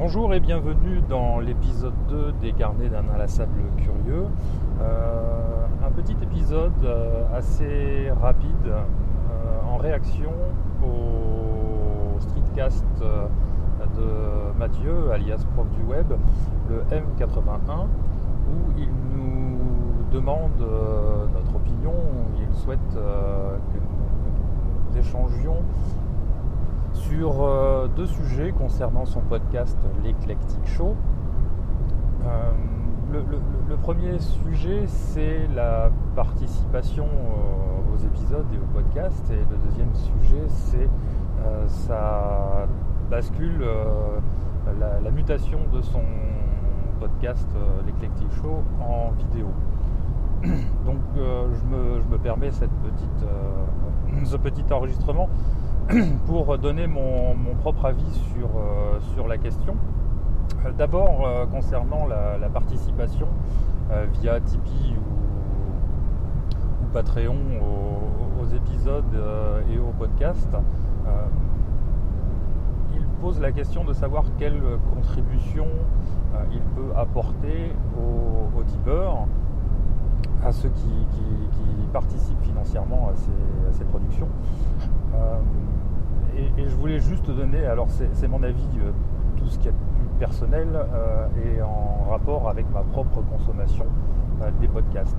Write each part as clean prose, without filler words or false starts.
Bonjour et bienvenue dans l'épisode 2 des Carnets d'un inlassable curieux. Un petit épisode assez rapide en réaction au streetcast de Mathieu, alias prof du web, le M81, où il nous demande notre opinion, où il souhaite que nous échangions sur deux sujets concernant son podcast L'Eclectic Show. Le premier sujet, c'est la participation aux épisodes et au podcast, et le deuxième sujet, c'est sa bascule, la mutation de son podcast L'Eclectic Show en vidéo. Donc je me permets ce petit enregistrement pour donner mon propre avis sur la question. D'abord, concernant la participation via Tipeee ou Patreon aux épisodes et aux podcasts, il pose la question de savoir quelle contribution il peut apporter aux tipeurs, à ceux qui participent financièrement à ces productions. Et je voulais juste donner, alors c'est mon avis, tout ce qui est plus personnel et en rapport avec ma propre consommation des podcasts.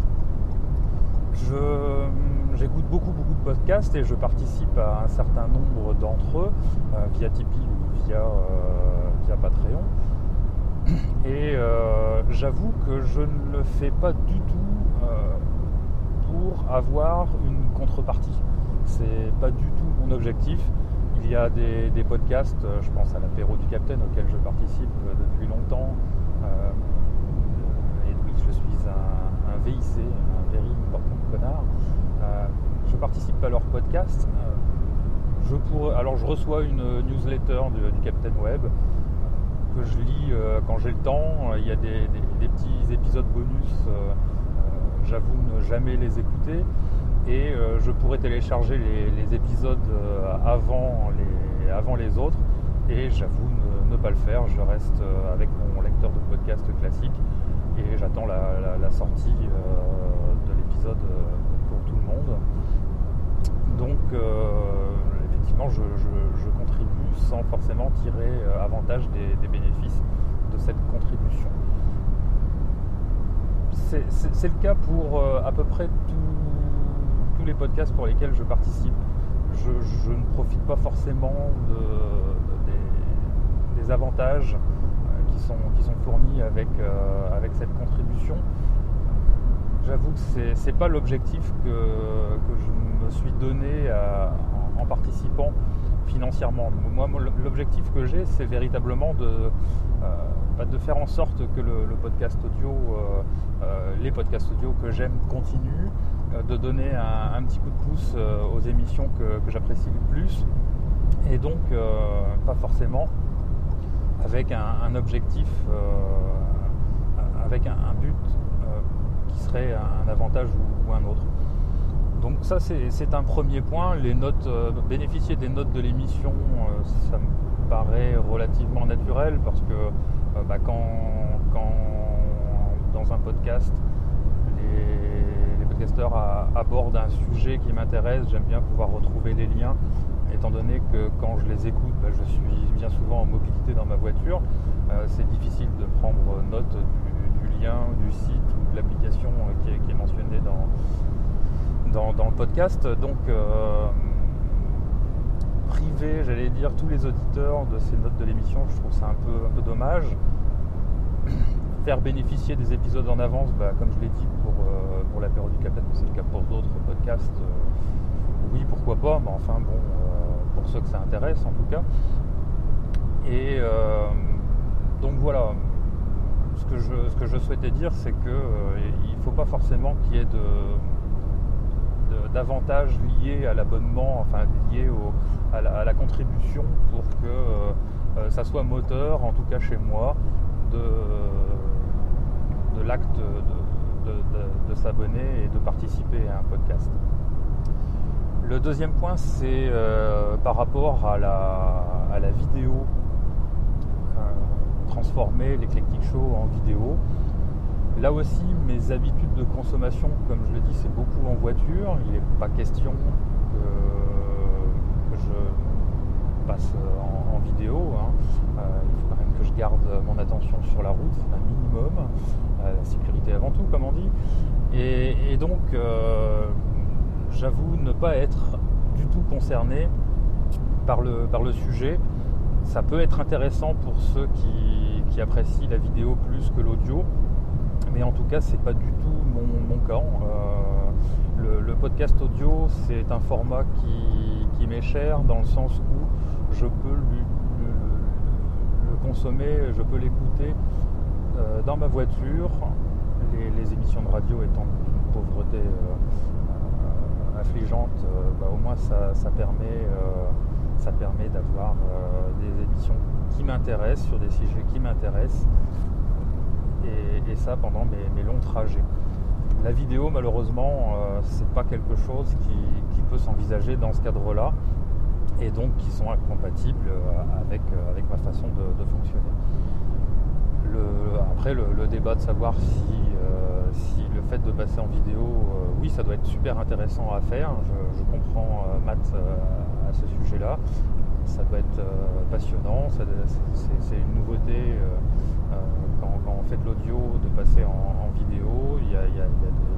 J'écoute beaucoup de podcasts et je participe à un certain nombre d'entre eux via Tipeee ou via Patreon. Et j'avoue que je ne le fais pas du tout pour avoir une contrepartie. C'est pas du tout mon objectif. Il y a des podcasts, je pense à l'apéro du Capitaine auquel je participe depuis longtemps. Et oui, je suis un VIC, un very important connard. Je participe à leur podcast. Je reçois une newsletter du Capitaine Web que je lis quand j'ai le temps. Il y a des petits épisodes bonus. J'avoue ne jamais les écouter. Et je pourrais télécharger les épisodes avant les autres, et j'avoue ne pas le faire. Je reste avec mon lecteur de podcast classique et j'attends la sortie de l'épisode pour tout le monde. Donc effectivement je contribue sans forcément tirer avantage des bénéfices de cette contribution. C'est le cas pour à peu près tous les podcasts pour lesquels je participe. Je ne profite pas forcément des avantages qui sont fournis avec cette contribution. J'avoue que c'est pas l'objectif que je me suis donné en participant financièrement. Moi, l'objectif que j'ai, c'est véritablement de faire en sorte que le podcast audio, les podcasts audio que j'aime continuent, de donner un petit coup de pouce aux émissions que j'apprécie le plus, et donc pas forcément avec un objectif, avec un but qui serait un avantage ou un autre. Donc ça c'est un premier point. Les notes, bénéficier des notes de l'émission, ça me paraît relativement naturel, parce que quand dans un podcast les podcasteurs abordent un sujet qui m'intéresse, j'aime bien pouvoir retrouver les liens, étant donné que quand je les écoute, je suis bien souvent en mobilité dans ma voiture. C'est difficile de prendre note du lien, du site ou de l'application qui est mentionné dans le podcast. Donc priver, j'allais dire, tous les auditeurs de ces notes de l'émission, je trouve ça un peu dommage. Faire bénéficier des épisodes en avance, comme je l'ai dit pour l'apéro du Capitaine, mais c'est le cas pour d'autres podcasts, oui, pourquoi pas, mais enfin bon, pour ceux que ça intéresse en tout cas. Et donc voilà, ce que je souhaitais dire, c'est que il ne faut pas forcément qu'il y ait d'avantages liés à l'abonnement, enfin liés à la contribution, pour que ça soit moteur, en tout cas chez moi, de l'acte de s'abonner et de participer à un podcast. Le deuxième point, c'est par rapport à la vidéo. transformer l'Eclectic Show en vidéo. Là aussi, mes habitudes de consommation, comme je le dis, c'est beaucoup en voiture. Il n'est pas question que je passe en vidéo. Il faut quand même que je garde mon attention sur la route, un minimum. La sécurité avant tout, comme on dit. Et donc, j'avoue ne pas être du tout concerné par le sujet. Ça peut être intéressant pour ceux qui apprécient la vidéo plus que l'audio, mais en tout cas c'est pas du tout mon camp. Le podcast audio, c'est un format qui m'est cher, dans le sens où je peux le consommer, je peux l'écouter dans ma voiture. Les émissions de radio étant d'une pauvreté affligeante, au moins ça permet d'avoir des émissions qui m'intéressent, sur des sujets qui m'intéressent, et ça pendant mes longs trajets. La vidéo, malheureusement, c'est pas quelque chose qui peut s'envisager dans ce cadre-là, et donc qui sont incompatibles avec ma façon de fonctionner. Après, le débat de savoir si le fait de passer en vidéo, oui, ça doit être super intéressant à faire. Je comprends Matt à ce sujet-là. Ça doit être passionnant. C'est une nouveauté quand on fait de l'audio de passer en vidéo. Il y a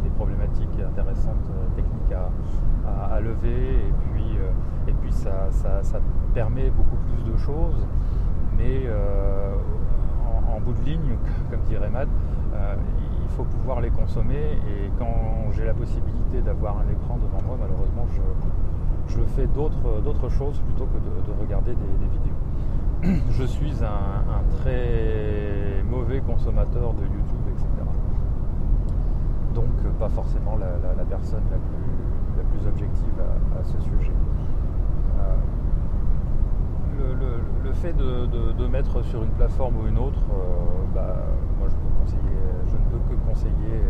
des problématiques intéressantes, techniques à lever, et puis ça permet beaucoup plus de choses. Mais en bout de ligne, comme dirait Matt, il faut pouvoir les consommer, et quand j'ai la possibilité d'avoir un écran devant moi, malheureusement je fais d'autres choses plutôt que de regarder des vidéos. Je suis un très mauvais consommateur de YouTube, etc. Donc pas forcément la personne la plus objective à ce sujet. Le fait de mettre sur une plateforme ou une autre, moi je ne peux que conseiller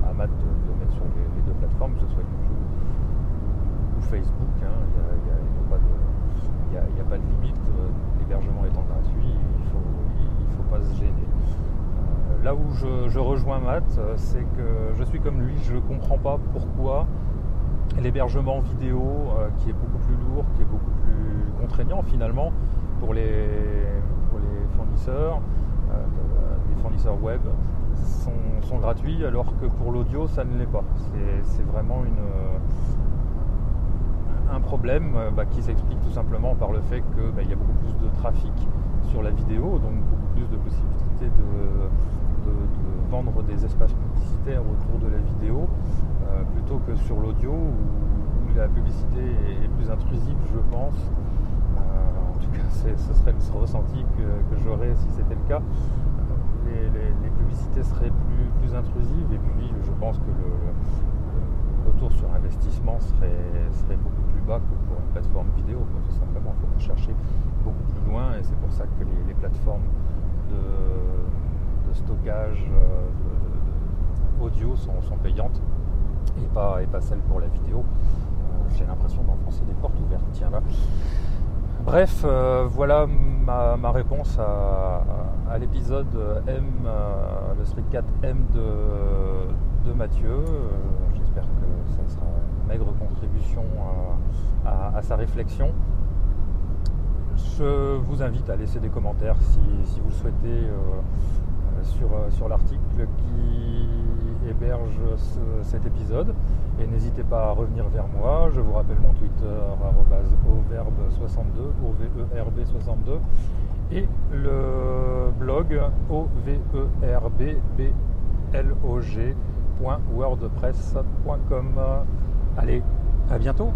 à Matt de mettre sur les deux plateformes, que ce soit YouTube ou Facebook. Il n'y a pas de limite. L'hébergement étant gratuit, il faut pas se gêner. Là où je rejoins Matt, c'est que je suis comme lui, je ne comprends pas pourquoi l'hébergement vidéo, qui est beaucoup plus lourd, qui est beaucoup plus contraignant finalement pour les fournisseurs, les fournisseurs web, sont gratuits, alors que pour l'audio ça ne l'est pas. C'est vraiment un problème qui s'explique tout simplement par le fait qu'il y a beaucoup plus de trafic sur la vidéo, donc beaucoup plus de possibilités de vendre des espaces publicitaires autour de la vidéo, plutôt que sur l'audio où la publicité est plus intrusive, je pense. En tout cas, ce serait le ressenti que j'aurais si c'était le cas. Les publicités seraient plus intrusives, et puis je pense que le retour sur investissement serait beaucoup plus bas que pour une plateforme vidéo. Tout simplement, il faut chercher beaucoup plus loin, et c'est pour ça que les plateformes de stockage audio sont payantes, et pas celles pour la vidéo. J'ai l'impression d'enfoncer des portes ouvertes. Tiens là. Bref, voilà ma réponse à l'épisode M, le Street 4 M de Mathieu. J'espère que ça sera une maigre contribution à sa réflexion. Je vous invite à laisser des commentaires si vous le souhaitez sur l'article qui héberge cet épisode, et n'hésitez pas à revenir vers moi. Je vous rappelle mon Twitter @overb62 OVERB62, et le blog overbblog.wordpress.com. Allez, à bientôt.